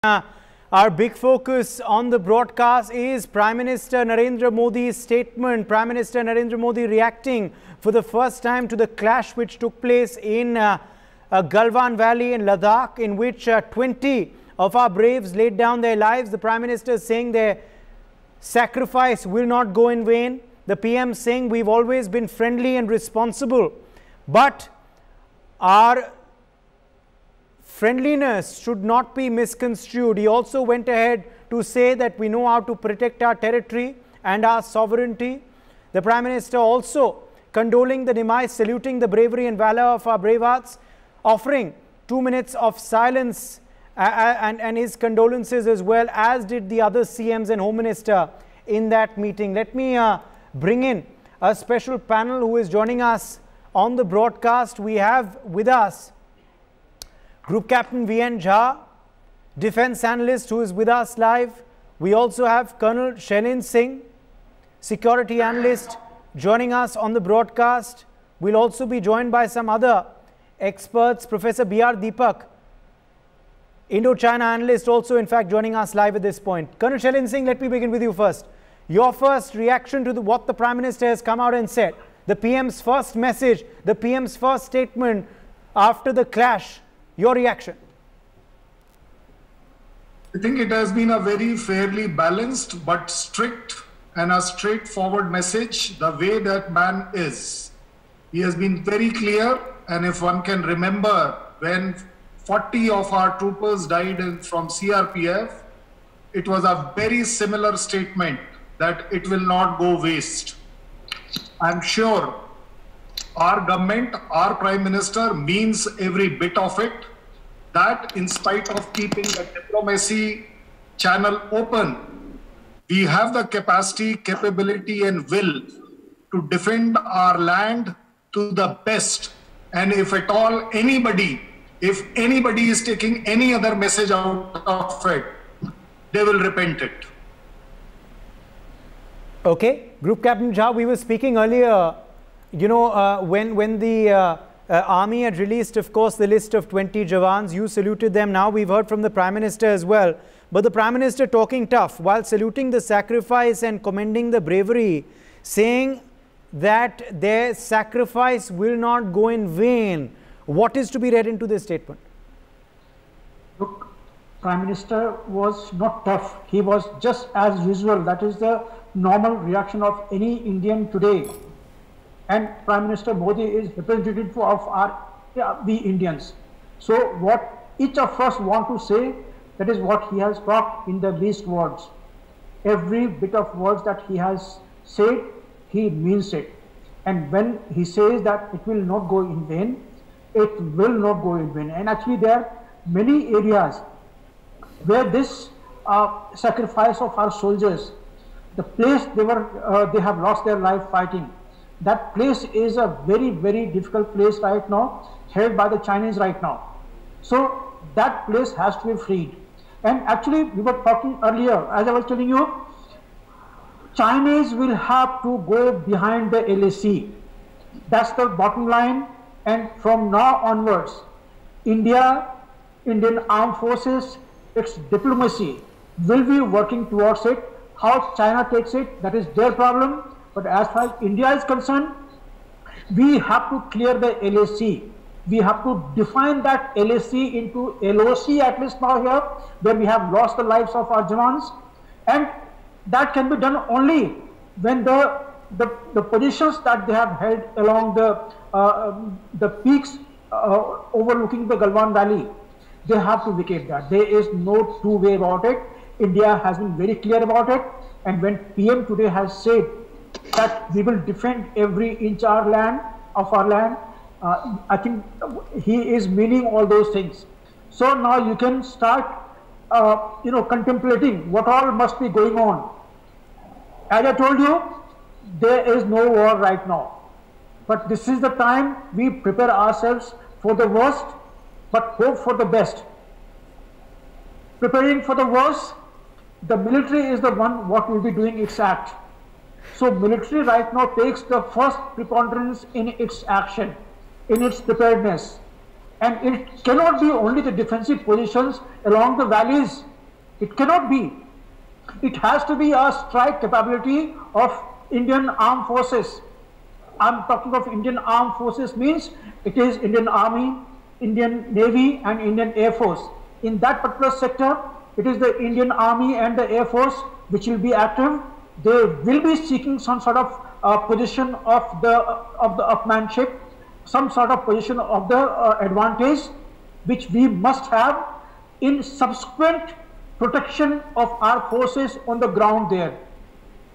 Our big focus on the broadcast is Prime Minister Narendra Modi's statement. Prime Minister Narendra Modi reacting for the first time to the clash which took place in Galwan Valley in Ladakh, in which 20 of our braves laid down their lives. The Prime Minister saying their sacrifice will not go in vain. The PM saying we've always been friendly and responsible, but our friendliness should not be misconstrued. He also went ahead to say that we know how to protect our territory and our sovereignty. The Prime Minister also condoling the demise, saluting the bravery and valor of our brave hearts, offering 2 minutes of silence and his condolences as well, as did the other CMs and Home Minister in that meeting. Let me bring in a special panel who is joining us on the broadcast. We have with us Group Captain VN Jha, Defence Analyst, who is with us live. We also have Colonel Shailendra Singh, Security Analyst, joining us on the broadcast. We'll also be joined by some other experts. Professor B.R. Deepak, Indo-China Analyst, also in fact joining us live at this point. Colonel Shailendra Singh, let me begin with you first. Your first reaction to what the Prime Minister has come out and said. The PM's first message, the PM's first statement after the clash. Your reaction? I think it has been a very fairly balanced but strict and a straightforward message, the way that man is. He has been very clear, and if one can remember when 40 of our troopers died from CRPF, it was a very similar statement that it will not go waste. I'm sure our government, our Prime Minister means every bit of it, that in spite of keeping the diplomacy channel open, we have the capacity, capability and will to defend our land to the best. And if at all if anybody is taking any other message out of it, they will repent it. Okay, Group Captain Jha, we were speaking earlier, you know, when the Army had released, of course, the list of 20 Jawans, you saluted them. Now we've heard from the Prime Minister as well. But the Prime Minister talking tough while saluting the sacrifice and commending the bravery, saying that their sacrifice will not go in vain. What is to be read into this statement? Look, Prime Minister was not tough. He was just as usual. That is the normal reaction of any Indian today. And Prime Minister Modi is representative of we Indians. So what each of us want to say, that is what he has talked in the least words. Every bit of words that he has said, he means it. And when he says that it will not go in vain, it will not go in vain. And actually there are many areas where this sacrifice of our soldiers, the place they have lost their life fighting, that place is a very, very difficult place right now, held by the Chinese right now. So that place has to be freed. And actually we were talking earlier, as I was telling you, Chinese will have to go behind the LAC. That's the bottom line. And from now onwards, Indian Armed Forces, its diplomacy will be working towards it. How China takes it, that is their problem. But as far as India is concerned, we have to clear the LAC. We have to define that LAC into LOC, at least now here, where we have lost the lives of our Jawans. And that can be done only when the positions that they have held along the peaks overlooking the Galwan Valley, they have to vacate that. There is no two way about it. India has been very clear about it. And when PM today has said that we will defend every inch of our land, I think he is meaning all those things. So now you can start, contemplating what all must be going on. As I told you, there is no war right now. But this is the time we prepare ourselves for the worst, but hope for the best. Preparing for the worst, the military is the one what will be doing its act. So military right now takes the first preponderance in its action, in its preparedness. And it cannot be only the defensive positions along the valleys It cannot be. It has to be a strike capability of Indian armed forces. I'm talking of Indian armed forces means it is Indian Army, Indian Navy and Indian Air Force. In that particular sector, it is the Indian Army and the Air Force which will be active. They will be seeking some sort of position of the upmanship, some sort of position of the advantage which we must have in subsequent protection of our forces on the ground there.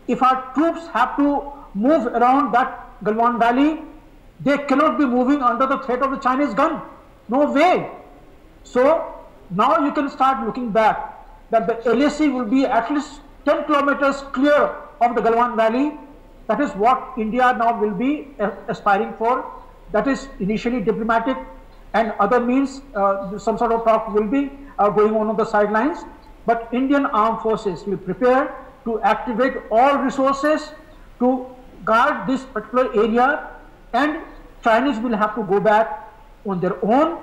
If our troops have to move around that Galwan Valley, they cannot be moving under the threat of the Chinese gun. No way. So now you can start looking back that the LAC will be at least 10 kilometers clear of the Galwan Valley. That is what India now will be aspiring for. That is initially diplomatic and other means, some sort of talk will be going on the sidelines. But Indian armed forces will prepare to activate all resources to guard this particular area, and Chinese will have to go back on their own.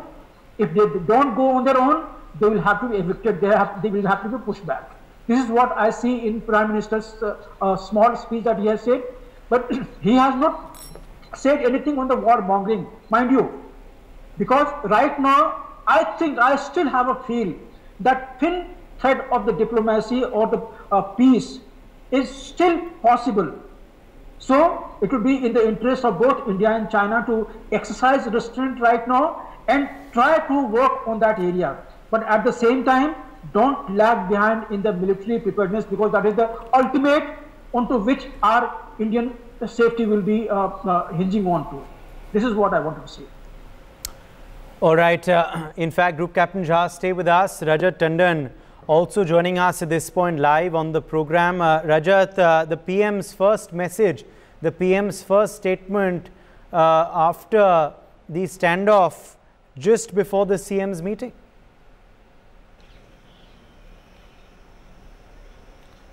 If they don't go on their own, they will have to be evicted, they will have to be pushed back. This is what I see in Prime Minister's small speech that he has said, but he has not said anything on the war mongering, mind you, because right now I think I still have a feel that thin thread of the diplomacy or the peace is still possible. So it would be in the interest of both India and China to exercise restraint right now and try to work on that area. But at the same time, don't lag behind in the military preparedness, because that is the ultimate onto which our Indian safety will be hinging on to. This is what I wanted to say. All right. In fact, Group Captain Jha, stay with us. Rajat Tandon also joining us at this point live on the program. Rajat, the PM's first message, the PM's first statement after the standoff just before the CM's meeting.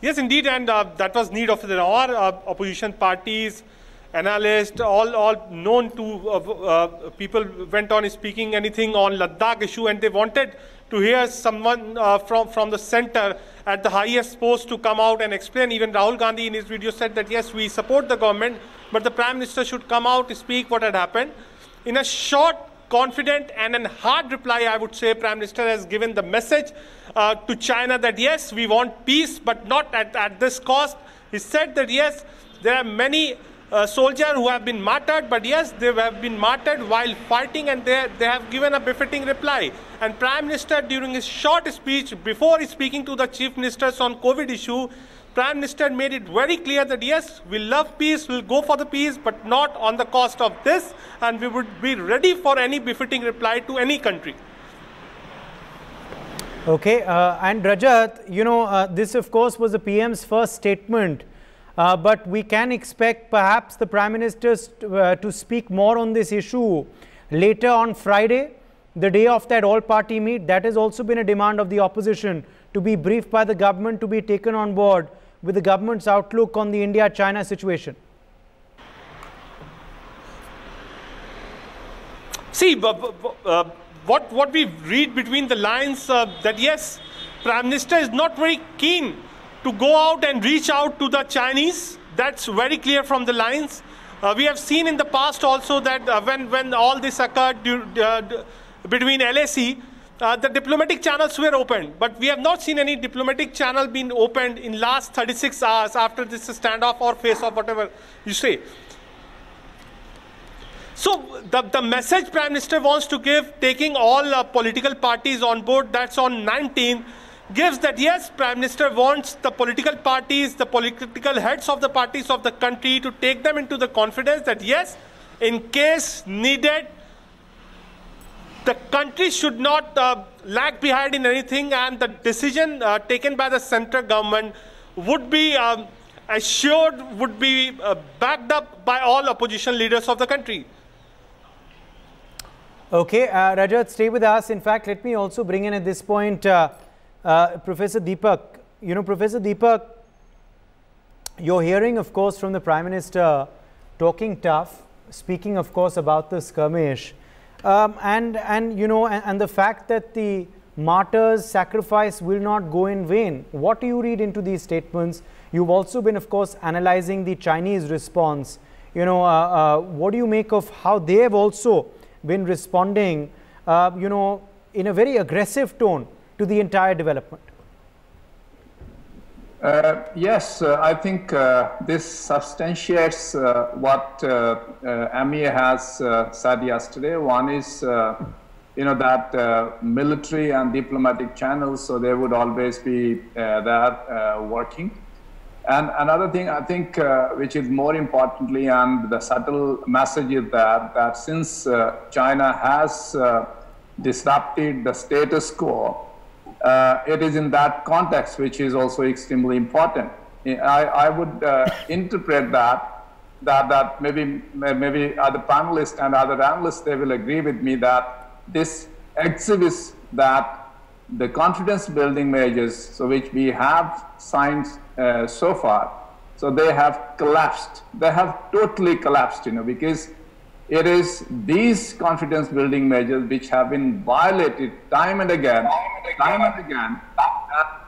Yes, indeed, and that was need of the hour. Opposition parties, analysts, all known to people went on speaking anything on Ladakh issue, and they wanted to hear someone from the center at the highest post to come out and explain. Even Rahul Gandhi in his video said that yes, we support the government, but the Prime Minister should come out to speak what had happened. In a short, confident and a hard reply, I would say, Prime Minister has given the message to China that yes, we want peace, but not at this cost. He said that yes, there are many soldiers who have been martyred, but yes, they have been martyred while fighting, and they have given a befitting reply. And Prime Minister, during his short speech, before speaking to the Chief Ministers on COVID issue, Prime Minister made it very clear that yes, we love peace, we'll go for the peace, but not on the cost of this, and we would be ready for any befitting reply to any country. Okay, and Rajat, you know, this of course was the PM's first statement, but we can expect perhaps the Prime Minister to speak more on this issue later on Friday, the day of that all-party meet. That has also been a demand of the opposition, to be briefed by the government, to be taken on board with the government's outlook on the India-China situation. See, what we read between the lines, that yes, Prime Minister is not very keen to go out and reach out to the Chinese. That's very clear from the lines. We have seen in the past also that when all this occurred between LAC, the diplomatic channels were opened, but we have not seen any diplomatic channel being opened in last 36 hours after this standoff or face-off, whatever you say. So the message Prime Minister wants to give, taking all political parties on board, that's on 19, gives that yes, Prime Minister wants the political parties, the political heads of the parties of the country to take them into the confidence that yes, in case needed, the country should not lag behind in anything, and the decision taken by the central government would be assured, would be backed up by all opposition leaders of the country. Okay, Rajat, stay with us. In fact, let me also bring in at this point Professor Deepak. You know, Professor Deepak, you're hearing, of course, from the Prime Minister talking tough, speaking, of course, about the skirmish. And you know, and the fact that the martyrs' sacrifice will not go in vain. What do you read into these statements? You've also been, of course, analyzing the Chinese response. You know, what do you make of how they have also been responding, you know, in a very aggressive tone to the entire development? Yes, I think this substantiates what MEA has said yesterday. One is, you know, that military and diplomatic channels, so they would always be there working. And another thing, I think, which is more importantly, and the subtle message is that since China has disrupted the status quo, it is in that context which is also extremely important. I would interpret that maybe other panelists and other analysts, they will agree with me that this exhibits that the confidence building measures, so which we have signed so far, so they have collapsed. They have totally collapsed, you know, because it is these confidence building measures which have been violated time and again.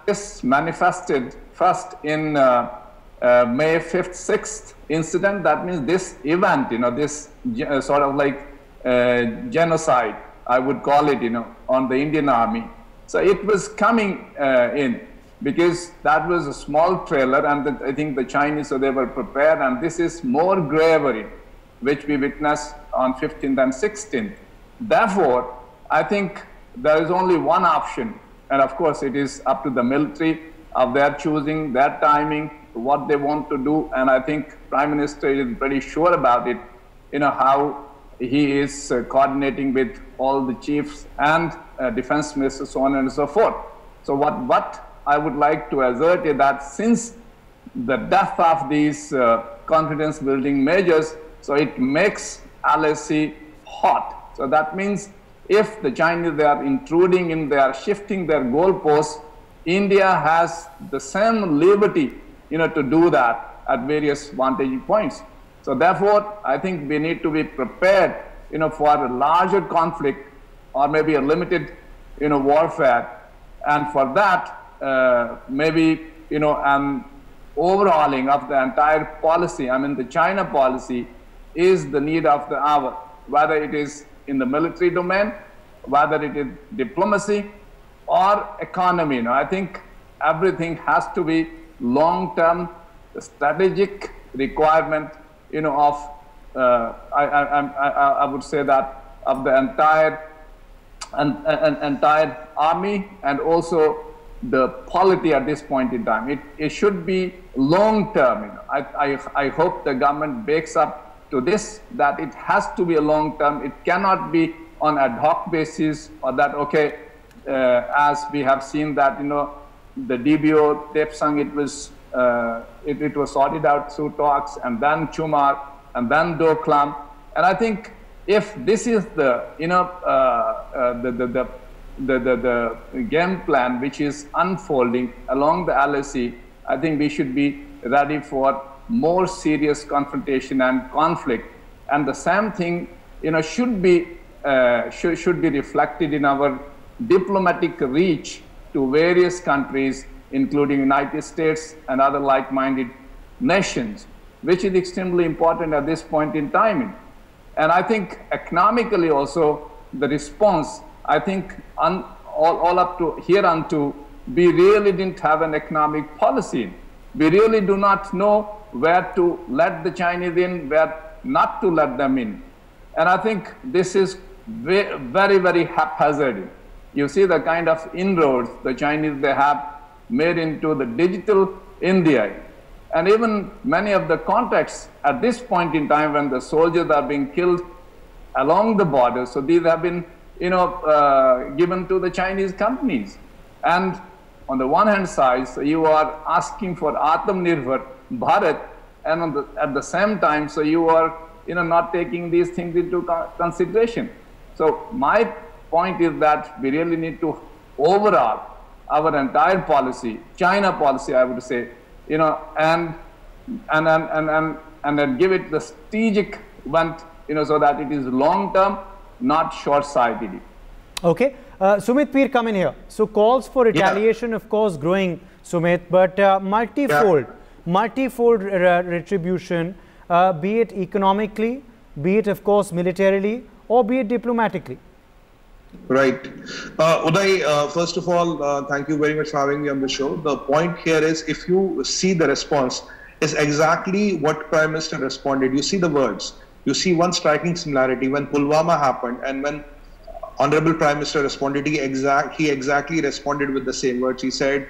This manifested first in May 5th, 6th incident. That means this event, you know, this sort of like genocide, I would call it, you know, on the Indian Army. So it was coming in because that was a small trailer, and I think the Chinese, so they were prepared, and this is more bravery, which we witnessed on 15th and 16th. Therefore, I think there is only one option, and of course it is up to the military of their choosing, their timing, what they want to do, and I think Prime Minister is pretty sure about it, you know, how he is coordinating with all the chiefs and defense ministers, so on and so forth. So what I would like to assert is that since the death of these confidence building measures, so it makes LAC hot. So that means if the Chinese, they are intruding in, they are shifting their goalposts, India has the same liberty, you know, to do that at various vantage points. So therefore, I think we need to be prepared, you know, for a larger conflict or maybe a limited, you know, warfare. And for that, maybe, you know, an overhauling of the entire policy, I mean, the China policy is the need of the hour, whether it is in the military domain, whether it is diplomacy or economy. You know, I think everything has to be long-term strategic requirement, you know, of I would say that of the entire army and also the polity at this point in time. It should be long-term. You know. I hope the government bakes up to this, that it has to be a long-term. It cannot be on ad hoc basis, or that, okay, as we have seen that, you know, the DBO, Tepsang, it was sorted out through talks, and then Chumar, and then Doklam. And I think if this is the, you know, the game plan which is unfolding along the LAC, I think we should be ready for more serious confrontation and conflict. And the same thing, you know, should be reflected in our diplomatic reach to various countries, including United States and other like-minded nations, which is extremely important at this point in time. And I think economically also, the response, I think all up to here unto, we really didn't have an economic policy. We really do not know where to let the Chinese in, where not to let them in. And I think this is very, very haphazard. You see the kind of inroads the Chinese, they have made into the digital India. And even many of the contacts at this point in time when the soldiers are being killed along the border, so these have been, you know, given to the Chinese companies. And on the one hand side, so you are asking for Atmanirbhar Bharat, and at the same time, so you are, you know, not taking these things into consideration. So my point is that we really need to overhaul our entire policy, China policy, I would say, you know, and then give it the strategic bent, you know, so that it is long-term, not short-sighted. Okay. Sumit Peer, come in here. So calls for retaliation, of course, growing, Sumit, but multifold retribution, be it economically, be it, of course, militarily, or be it diplomatically. Right. Uday, first of all, thank you very much for having me on the show. The point here is, if you see the response, is exactly what Prime Minister responded. You see the words. You see one striking similarity when Pulwama happened and when Honorable Prime Minister responded, he exactly responded with the same words. He said,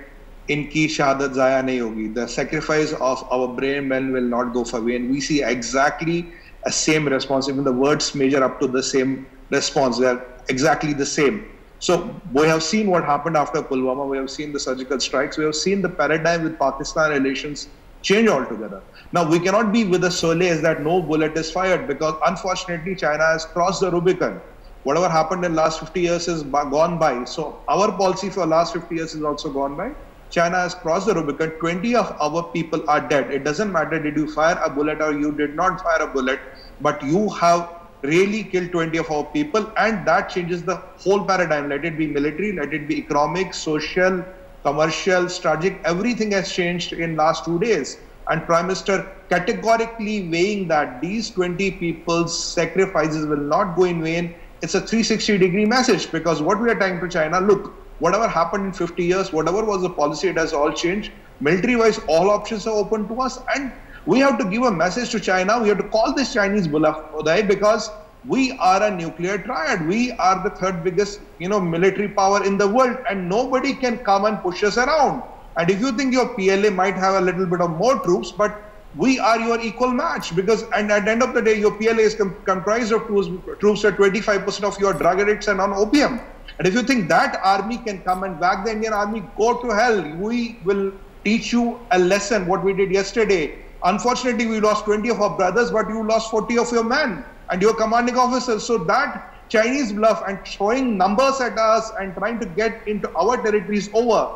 "Inki shahadat zaya nahi hogi." The sacrifice of our brave men will not go for vain. We see exactly a same response. Even the words measure up to the same response. They are exactly the same. So we have seen what happened after Pulwama. We have seen the surgical strikes. We have seen the paradigm with Pakistan relations change altogether. Now, we cannot be with the solace that no bullet is fired, because unfortunately China has crossed the Rubicon. Whatever happened in the last 50 years is gone by. So our policy for the last 50 years is also gone by. China has crossed the Rubicon. 20 of our people are dead. It doesn't matter did you fire a bullet or you did not fire a bullet, but you have really killed 20 of our people, and that changes the whole paradigm. Let it be military, let it be economic, social, commercial, strategic, everything has changed in last 2 days. And Prime Minister categorically weighing that these 20 people's sacrifices will not go in vain. It's a 360-degree message, because what we are telling to China, look, whatever happened in 50 years, whatever was the policy, it has all changed. Military-wise, all options are open to us, and we have to give a message to China. We have to call this Chinese bluff, Uday, because we are a nuclear triad. We are the third biggest, military power in the world, and nobody can come and push us around. And if you think your PLA might have a little bit of more troops, but we are your equal match, because and at the end of the day, your PLA is comprised of troops at 25% of your drug addicts and on opium. And if you think that army can come and back the Indian army, go to hell. We will teach you a lesson, what we did yesterday. Unfortunately, we lost 20 of our brothers, but you lost 40 of your men and your commanding officers. So that Chinese bluff and throwing numbers at us and trying to get into our territory is over.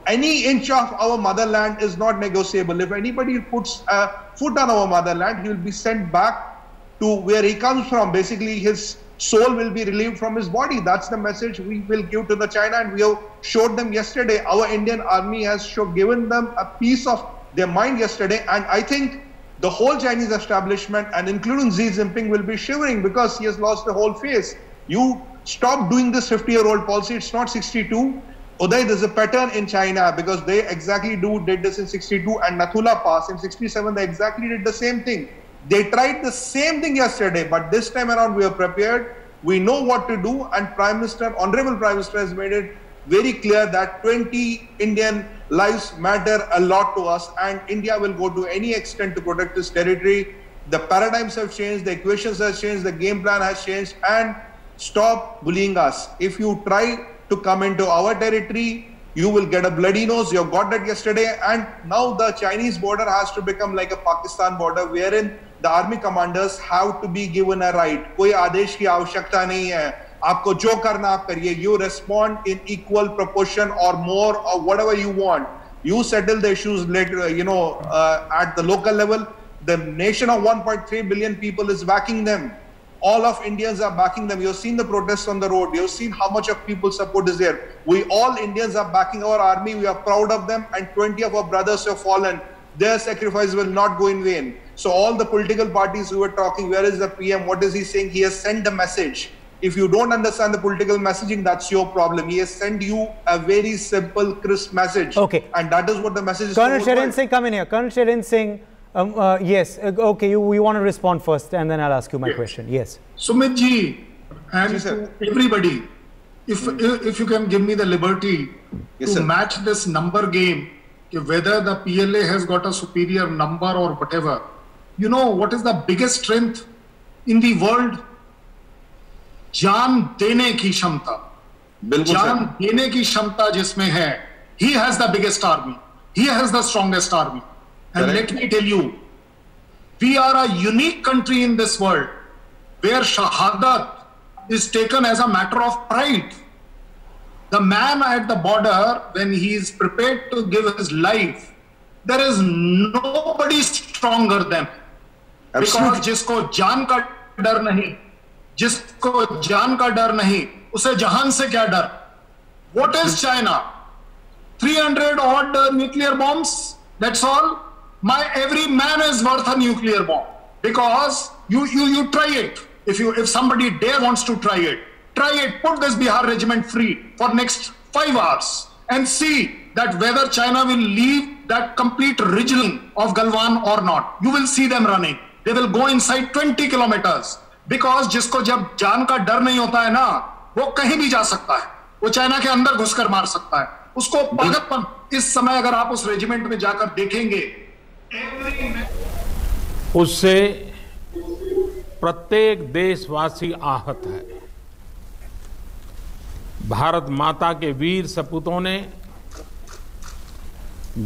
Any inch of our motherland is not negotiable. If anybody puts a foot on our motherland, he will be sent back to where he comes from. Basically, his soul will be relieved from his body. That's the message we will give to the China, and we have showed them yesterday. Our Indian army has given them a piece of their mind yesterday, and I think the whole Chinese establishment, and including Xi Jinping, will be shivering because he has lost the whole face. You stop doing this 50-year-old policy. It's not 62. Uday, there's a pattern in China, because they exactly did this in 62 and Nathula Pass. In 67, they exactly did the same thing. They tried the same thing yesterday, but this time around we are prepared. We know what to do, and Honorable Prime Minister has made it very clear that 20 Indian lives matter a lot to us, and India will go to any extent to protect this territory. The paradigms have changed, the equations have changed, the game plan has changed, and stop bullying us. If you try to come into our territory, you will get a bloody nose. You have got that yesterday, and now the Chinese border has to become like a Pakistan border, wherein the army commanders have to be given a right. Koi aadesh ki avashyakta nahi hai. Aapko jo karna aap kariye. You respond in equal proportion or more, or whatever you want. You settle the issues later, at the local level. The nation of 1.3 billion people is backing them. All of Indians are backing them. You've seen the protests on the road. You've seen how much of people support is there. We all Indians are backing our army. We are proud of them, and 20 of our brothers have fallen. Their sacrifice will not go in vain. So all the political parties who were talking, where is the PM? What is he saying? He has sent a message. If you don't understand the political messaging, that's your problem. He has sent you a very simple, crisp message. Okay. And that is what the message is. Colonel Sherin Singh, come in here. Colonel Sherin Singh, yes. Okay, we want to respond first, and then I'll ask you my question. Yes. Sumit ji, and to everybody, if you can give me the liberty to match this number game, whether the PLA has got a superior number or whatever, you know what is the biggest strength in the world? जान देने की क्षमता, जान देने की क्षमता जिसमें है, he has the biggest army, he has the strongest army. And let me tell you, we are a unique country in this world where shahadat is taken as a matter of pride. The man at the border, when he is prepared to give his life, there is nobody stronger than him. Because जिसको जान का डर नहीं, जिसको जान का डर नहीं, उसे जहान से क्या डर? What is China? 300 odd nuclear bombs, that's all. Every man is worth a nuclear bomb, because you try it. If somebody dare wants to try it, put this Bihar regiment free for next 5 hours and see that whether China will leave that complete region of Galwan or not. You will see them running. They will go inside 20 kilometers, because जिसको जब जान का डर नहीं होता है ना, वो कहीं भी जा सकता है, वो चाइना के अंदर घुसकर मार सकता है। उसको पागलपन, इस समय अगर आप उस रेजिमेंट में जाकर देखेंगे, उससे प्रत्येक देशवासी आहत है। भारत माता के वीर सपूतों ने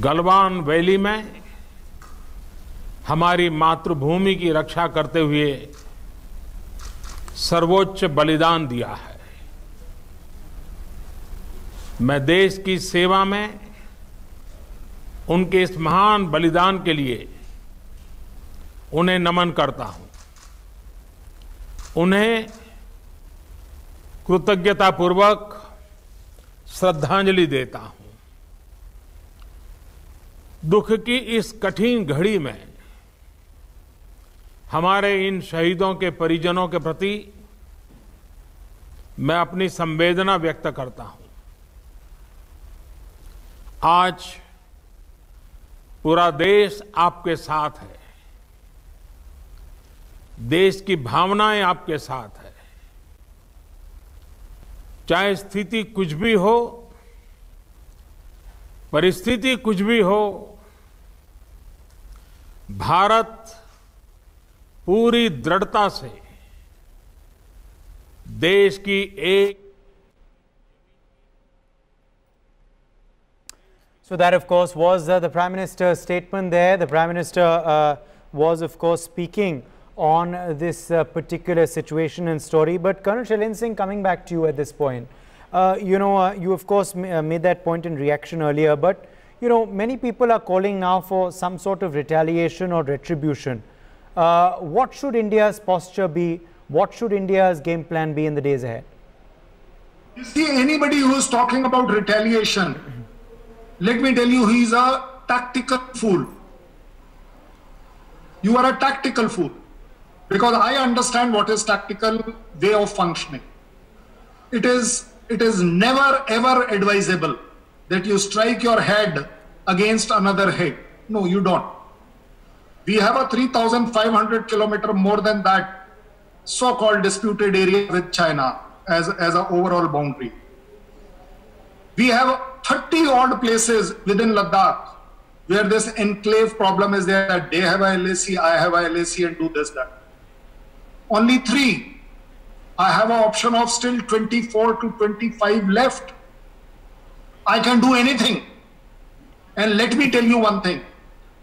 गलवान वैली में हमारी मातृभूमि की रक्षा करते हुए सर्वोच्च बलिदान दिया है। मैं देश की सेवा में उनके इस महान बलिदान के लिए उन्हें नमन करता हूं, उन्हें कृतज्ञतापूर्वक श्रद्धांजलि देता हूं। दुख की इस कठिन घड़ी में हमारे इन शहीदों के परिजनों के प्रति मैं अपनी संवेदना व्यक्त करता हूं। आज पूरा देश आपके साथ है, देश की भावनाएं आपके साथ है। चाहे स्थिति कुछ भी हो, परिस्थिति कुछ भी हो, भारत पूरी दृढ़ता से देश की एक। So that, of course, was the Prime Minister's statement there. The Prime Minister was, of course, speaking on this particular situation and story. But Colonel Shailendra Singh, coming back to you at this point, you, of course, made that point in reaction earlier. But, many people are calling now for some sort of retaliation or retribution. What should India's posture be? What should India's game plan be in the days ahead? You see, anybody who is talking about retaliation, let me tell you, he is a tactical fool. You are a tactical fool. Because I understand what is tactical way of functioning. It is never ever advisable that you strike your head against another head. No, you don't. We have a 3,500 kilometer, more than that, so-called disputed area with China as an overall boundary. We have 30 odd places within Ladakh where this enclave problem is there, that they have a LAC, I have a LAC, and do this, that. Only 3. I have an option of still 24 to 25 left. I can do anything. And let me tell you one thing,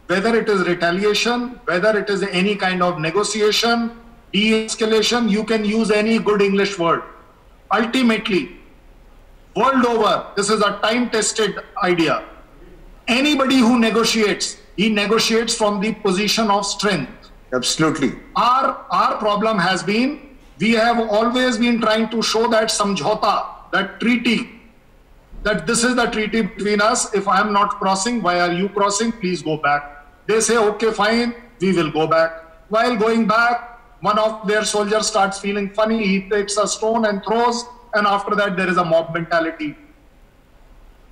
whether it is retaliation, whether it is any kind of negotiation, de-escalation, you can use any good English word. Ultimately, world over, this is a time-tested idea. Anybody who negotiates, he negotiates from the position of strength. Absolutely. Our problem has been, we have always been trying to show that samjhota, that treaty, that this is the treaty between us. If I am not crossing, why are you crossing? Please go back. They say, okay, fine, we will go back. While going back, one of their soldiers starts feeling funny. He takes a stone and throws, and after that, there is a mob mentality.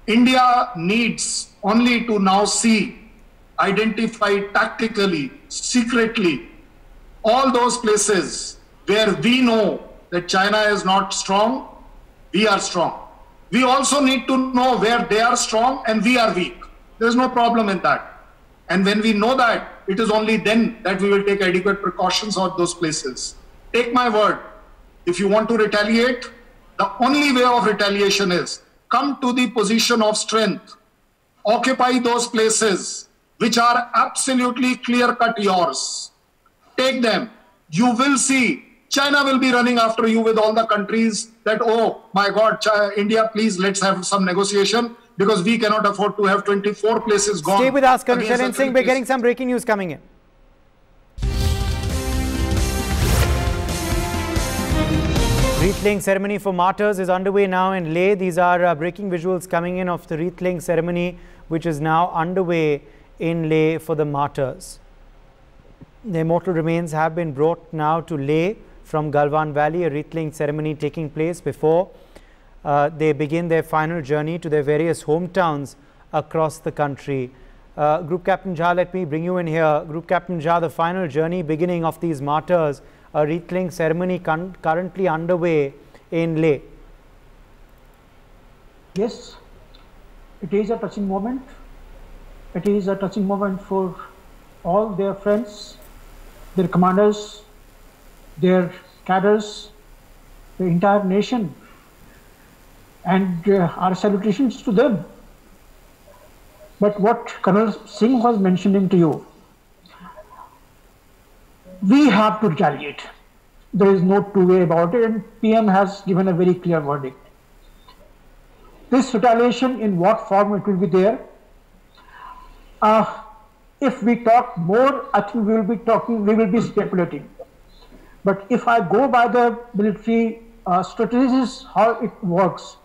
India needs only to now see, identify tactically, secretly, all those places where we know that China is not strong, we are strong. We also need to know where they are strong and we are weak. There is no problem in that. And when we know that, it is only then that we will take adequate precautions on those places. Take my word, if you want to retaliate, the only way of retaliation is come to the position of strength, occupy those places which are absolutely clear-cut yours. Take them. You will see China will be running after you with all the countries that, oh my God, India, please, let's have some negotiation, because we cannot afford to have 24 places gone. Stay with us, Colonel Shailendra Singh. We're getting some breaking news coming in. wreath-laying ceremony for martyrs is underway now in Leh. These are breaking visuals coming in of the wreath-laying ceremony, which is now underway in Leh for the martyrs. The immortal remains have been brought now to Leh from Galwan Valley, a wreath-laying ceremony taking place before they begin their final journey to their various hometowns across the country. Group Captain Jha, let me bring you in here. Group Captain Jha, the final journey beginning of these martyrs, a wreath-laying ceremony currently underway in Leh. Yes, it is a touching moment. It is a touching moment for all their friends, their commanders, their cadres, the entire nation, and our salutations to them. But what Colonel Singh was mentioning to you, we have to retaliate. There is no two-way about it, and PM has given a very clear verdict. This retaliation, in what form it will be there? If we talk more, I think we will be speculating. But if I go by the military strategies, how it works,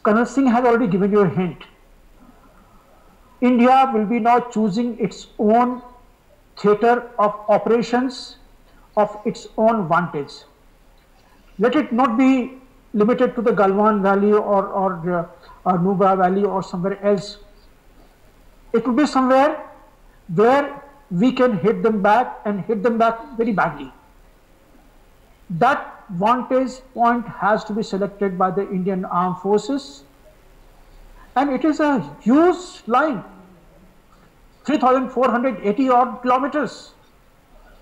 Colonel Singh has already given you a hint. India will be now choosing its own theatre of operations of its own vantage. Let it not be limited to the Galwan Valley or Nubra Valley or somewhere else. It will be somewhere where we can hit them back and hit them back very badly. That vantage point has to be selected by the Indian Armed Forces, and it is a huge line, 3,480 odd kilometers,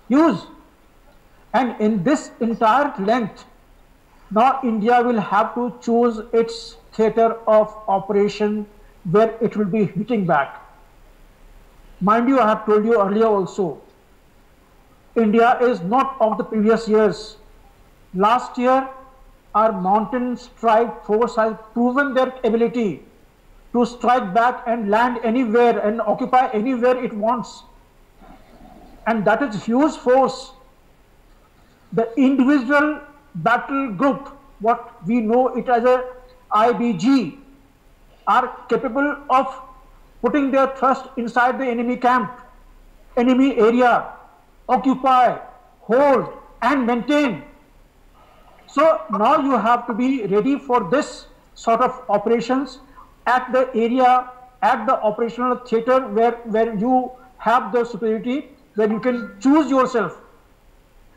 huge. And in this entire length, now India will have to choose its theatre of operation where it will be hitting back. Mind you, I have told you earlier also, India is not of the previous years. Last year, our mountain strike force has proven their ability to strike back and land anywhere and occupy anywhere it wants. And that is huge force. The individual battle group, what we know it as a IBG, are capable of putting their thrust inside the enemy camp, enemy area, occupy, hold, and maintain. So now you have to be ready for this sort of operations at the area, at the operational theatre where you have the superiority, where you can choose yourself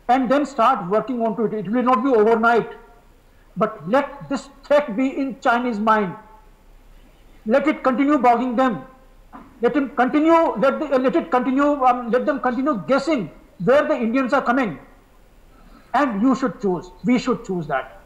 and then start working onto it. It will not be overnight, but let this threat be in Chinese mind. Let it continue bogging them. Let them continue guessing where the Indians are coming. And you should choose. We should choose that.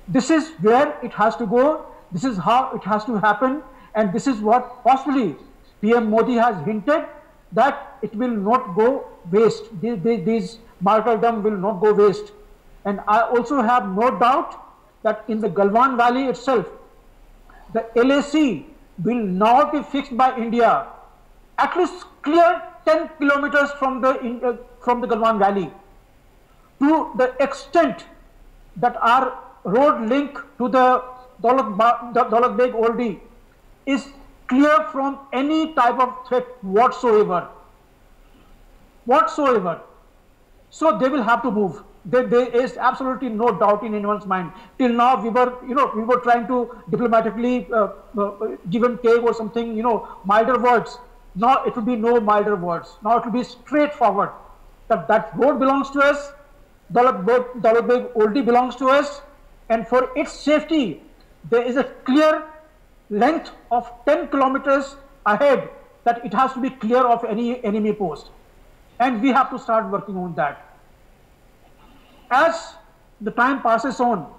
This is where it has to go. This is how it has to happen. And this is what possibly PM Modi has hinted, that it will not go waste. These martyrdom will not go waste. And I also have no doubt that in the Galwan Valley itself, the LAC will now be fixed by India, at least clear 10 kilometers from the Galwan Valley, to the extent that our road link to the Daulat Beg Oldie is clear from any type of threat whatsoever. So they will have to move. There is absolutely no doubt in anyone's mind. Till now we were trying to diplomatically give and take or something, milder words. Now it will be no milder words. Now it will be straightforward. That road belongs to us. Daulat Beg Oldie belongs to us, and for its safety, there is a clear length of 10 kilometers ahead that it has to be clear of any enemy post, and we have to start working on that. As the time passes on,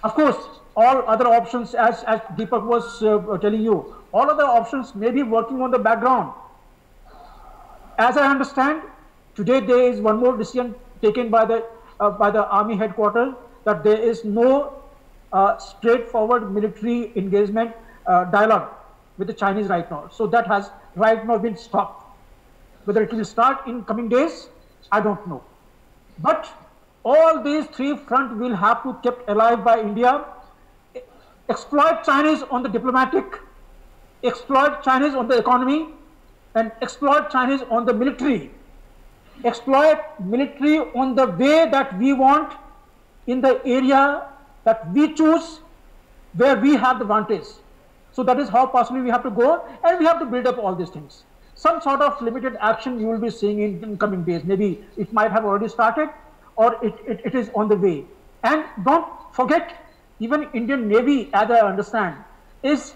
of course, all other options, as Deepak was telling you, all other options may be working on the background. As I understand, today there is one more decision taken by the army headquarters, that there is no straightforward military engagement dialogue with the Chinese right now. So that has right now been stopped. Whether it will start in coming days, I don't know. But All these three fronts will have to be kept alive by India. Exploit Chinese on the diplomatic, exploit Chinese on the economy, and exploit Chinese on the military. Exploit military on the way that we want, in the area that we choose, where we have the advantage. So that is how possibly we have to go, and we have to build up all these things. Some sort of limited action you will be seeing in coming days. Maybe it might have already started, or it is on the way. And don't forget, even Indian Navy, as I understand, is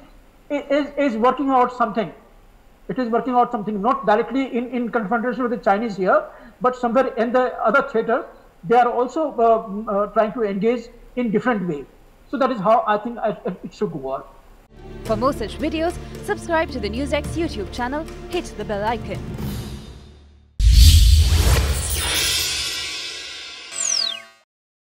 working out something. It is working out something, not directly in confrontation with the Chinese here, but somewhere in the other theater, they are also trying to engage in different way. So that is how I think it should go on. For more such videos, subscribe to the NewsX YouTube channel, hit the bell icon.